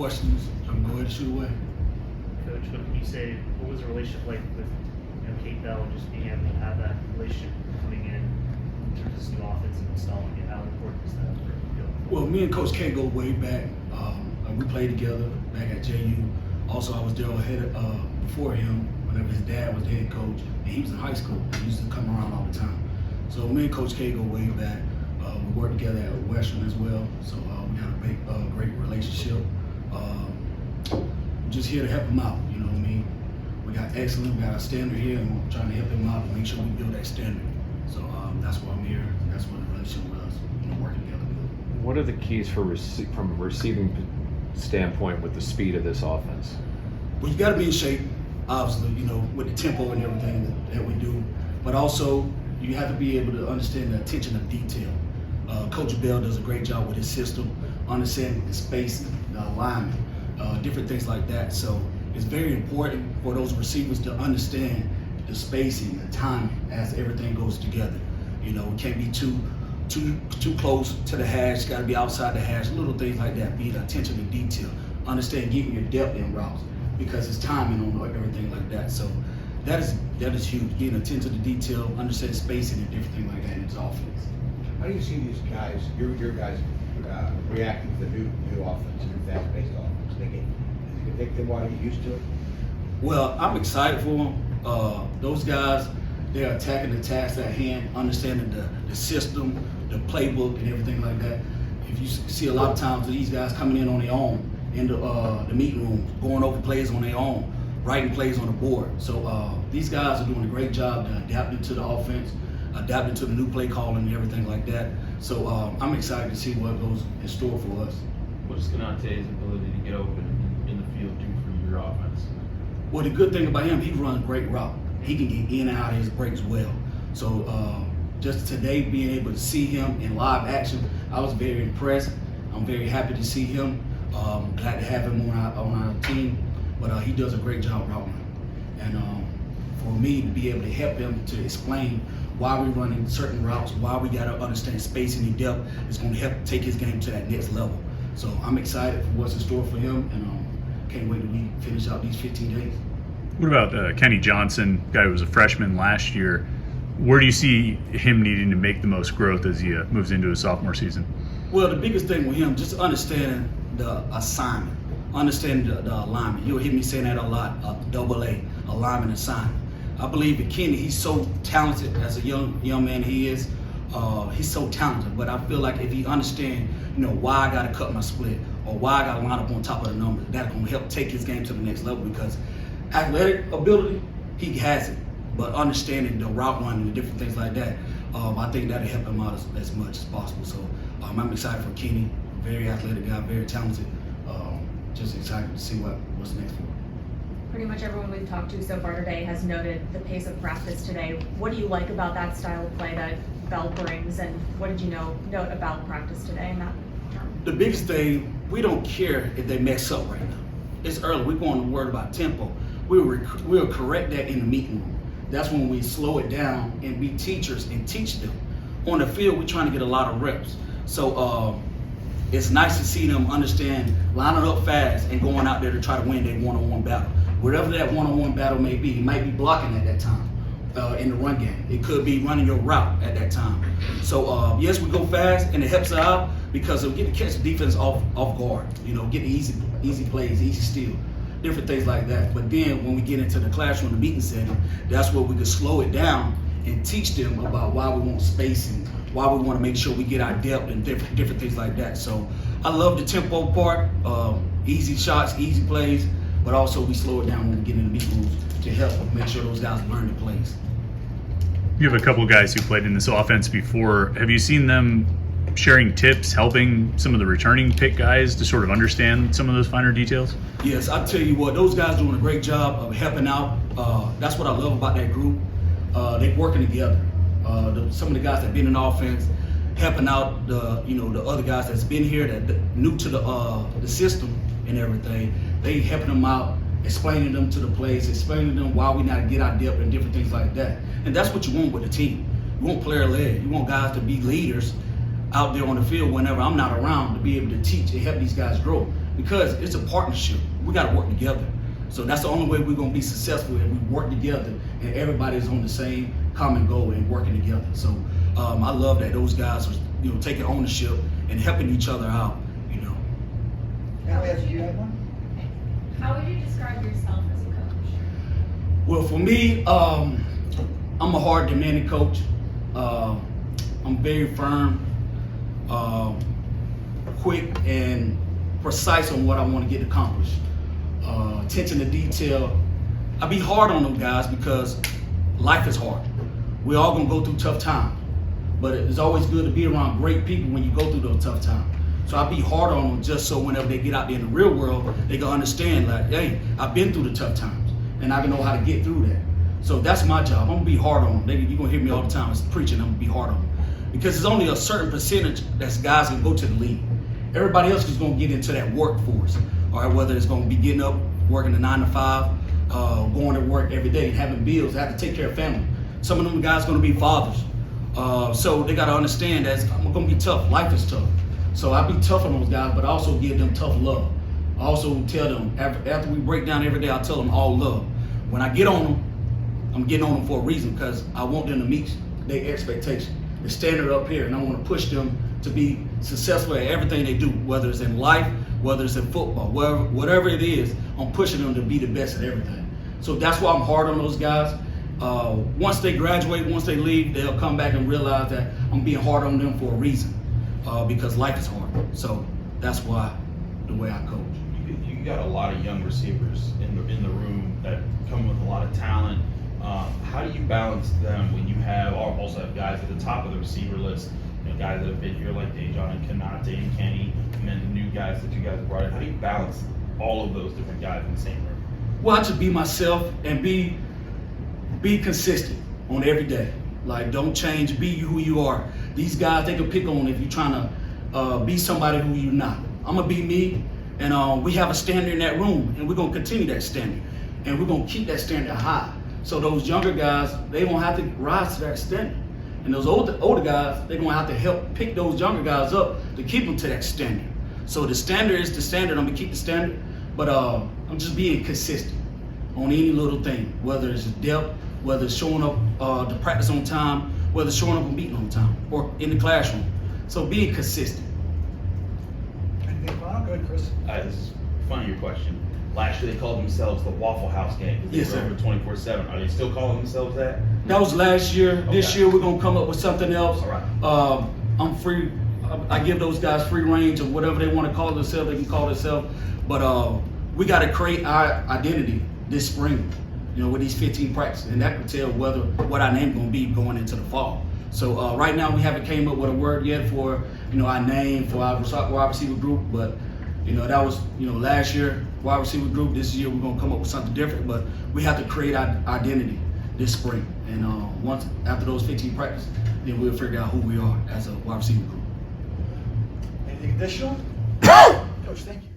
questions, I'm going to shoot away. Coach, what can you say? What was the relationship like with Kate Bell and just being able to have that relationship coming in terms of this new offense and installing it? How important is that for you? Well, me and Coach K go way back. We played together back at JU. Also, I was there before him whenever his dad was the head coach, and he was in high school. He used to come around all the time. So me and Coach K go way back. We worked together at Western as well, so we had a big, great relationship. Just here to help him out, you know what I mean? We got excellent, we got a standard here, and we're trying to help him out and make sure we build that standard. So that's why I'm here, and that's what the relationship with us, working together. What are the keys from a receiving standpoint with the speed of this offense? Well, you got to be in shape, obviously, with the tempo and everything that we do. But also, you have to be able to understand the attention of detail. Coach Bell does a great job with his system, understanding the spacing, the alignment, different things like that. So it's very important for those receivers to understand the spacing, the timing as everything goes together. We can't be too close to the hash, got to be outside the hash, little things like that. Be the attention to detail. Understand getting your depth in routes because it's timing on everything like that. So that is huge. Getting attention to detail, understand spacing and different things like that in his offense. How do you see these guys, your guys, reacting to the new offense, new fast-paced offense? Does it take them a while to get used to it? Well, I'm excited for them. Those guys, they're attacking the task at hand, understanding the system, the playbook, and everything like that. If you see a lot of times these guys coming in on their own, in the meeting room, going over plays on their own, writing plays on the board. So these guys are doing a great job adapting to the offense, adapting to the new play calling and everything like that. So I'm excited to see what goes in store for us. What does Konate's ability to get open in the field do for your offense? Well, the good thing about him, he runs great route. He can get in and out of his breaks well. So just today being able to see him in live action, I was very impressed. I'm very happy to see him. Glad to have him on our team. But he does a great job route running. And for me to be able to help him to explain why we're running certain routes, why we got to understand spacing and depth, is going to help take his game to that next level. So I'm excited for what's in store for him, and can't wait till we finish out these 15 days. What about Kenny Johnson, guy who was a freshman last year? Where do you see him needing to make the most growth as he moves into his sophomore season? Well, the biggest thing with him, just understanding the assignment, understanding the alignment. You'll hear me saying that a lot, AA, alignment assignment. I believe that Kenny, he's so talented as a young man he is. He's so talented, but I feel like if he understands, why I got to cut my split or why I got to line up on top of the numbers, that's going to help take his game to the next level because athletic ability, he has it, but understanding the route running and different things like that, I think that'll help him out as much as possible. So I'm excited for Kenny, very athletic guy, very talented. Just excited to see what's next for him. Pretty much everyone we've talked to so far today has noted the pace of practice today. What do you like about that style of play that Bell brings, and what did you note about practice today in that term? The biggest thing, we don't care if they mess up right now. It's early. We're going to worry about tempo. We'll correct that in the meeting room. That's when we slow it down and be teachers and teach them. On the field, we're trying to get a lot of reps. So it's nice to see them understand lining up fast and going out there to try to win their one-on-one battle. Whatever that one-on-one battle may be, it might be blocking at that time in the run game. It could be running your route at that time. So yes, we go fast and it helps us out because it'll get to catch the defense off guard. Get the easy plays, easy steal, different things like that. But then when we get into the classroom, the meeting setting, that's where we can slow it down and teach them about why we want spacing, why we want to make sure we get our depth and different things like that. So I love the tempo part, easy shots, easy plays, but also we slow it down when we get in the meeting rooms to help make sure those guys learn the plays. You have a couple guys who played in this offense before. Have you seen them sharing tips, helping some of the returning Pitt guys to sort of understand some of those finer details? Yes, I tell you what, those guys doing a great job of helping out. That's what I love about that group. They're working together. Some of the guys that been in offense, helping out the other guys that's been here that new to the system and everything. They helping them out, explaining them to the plays, explaining them why we gotta get our depth and different things like that. And that's what you want with the team. You want player-led. You want guys to be leaders out there on the field whenever I'm not around to be able to teach and help these guys grow. because it's a partnership. We got to work together. So that's the only way we're going to be successful, if we work together and everybody's on the same common goal and working together. So I love that those guys was, taking ownership and helping each other out. How would you describe yourself as a coach? Well, for me, I'm a hard, demanding coach. I'm very firm, quick, and precise on what I want to get accomplished. Attention to detail. I be hard on them guys because life is hard. We're all gonna go through tough times, but it's always good to be around great people when you go through those tough times. So I be hard on them just so whenever they get out there in the real world, they can understand, like, hey, I've been through the tough times and I can know how to get through that. So that's my job. I'm gonna be hard on them. You're gonna hear me all the time as preaching, I'm gonna be hard on them. Because there's only a certain percentage that's guys that go to the league. Everybody else is gonna get into that workforce. All right, whether it's gonna be getting up, working a 9 to 5, going to work every day, having bills, have to take care of family. Some of them guys gonna be fathers. So they gotta understand that I'm gonna be tough. Life is tough. So I be tough on those guys, but I also give them tough love. I also tell them, after we break down every day, I tell them all love. When I get on them, I'm getting on them for a reason, because I want them to meet their expectation. The standard up here, and I want to push them to be successful at everything they do, whether it's in life, whether it's in football, whatever it is, I'm pushing them to be the best at everything. So that's why I'm hard on those guys. Once they graduate, once they leave, they'll come back and realize that I'm being hard on them for a reason, because life is hard. So that's why the way I coach. You got a lot of young receivers in the room that come with a lot of talent. How do you balance them when you also have guys at the top of the receiver list, guys that have been here like Dejon and Kanate and Kenny, and then the new guys that you guys brought in? How do you balance all of those different guys in the same room? Well, I just be myself and be consistent on every day. Like, don't change, be who you are. These guys, they can pick on if you're trying to be somebody who you're not. I'm gonna be me, and we have a standard in that room, and we're gonna continue that standard, and we're gonna keep that standard high. So those younger guys, they won't have to rise to that standard. And those older guys, they're gonna have to help pick those younger guys up to keep them to that standard. So the standard is the standard, I'm gonna keep the standard, but I'm just being consistent on any little thing, whether it's depth, whether it's showing up to practice on time, whether it's showing up and meeting on time, or in the classroom. So being consistent. Anything final? Go ahead, Chris. This is funny, your question. Last year they called themselves the Waffle House Gang because Yes, they were sir. over 24/7. Are they still calling themselves that? That was last year. This Okay. year we're gonna come up with something else. All right. I'm free. I give those guys free range of whatever they want to call themselves. They can call themselves. But we got to create our identity this spring. With these 15 practices, and that can tell what our name gonna be going into the fall. So right now we haven't came up with a word yet for our name for our wide receiver group. But that was last year wide receiver group. This year we're gonna come up with something different. But we have to create our identity this spring. And once after those 15 practices, then we'll figure out who we are as a wide receiver group. Anything additional? Coach, thank you.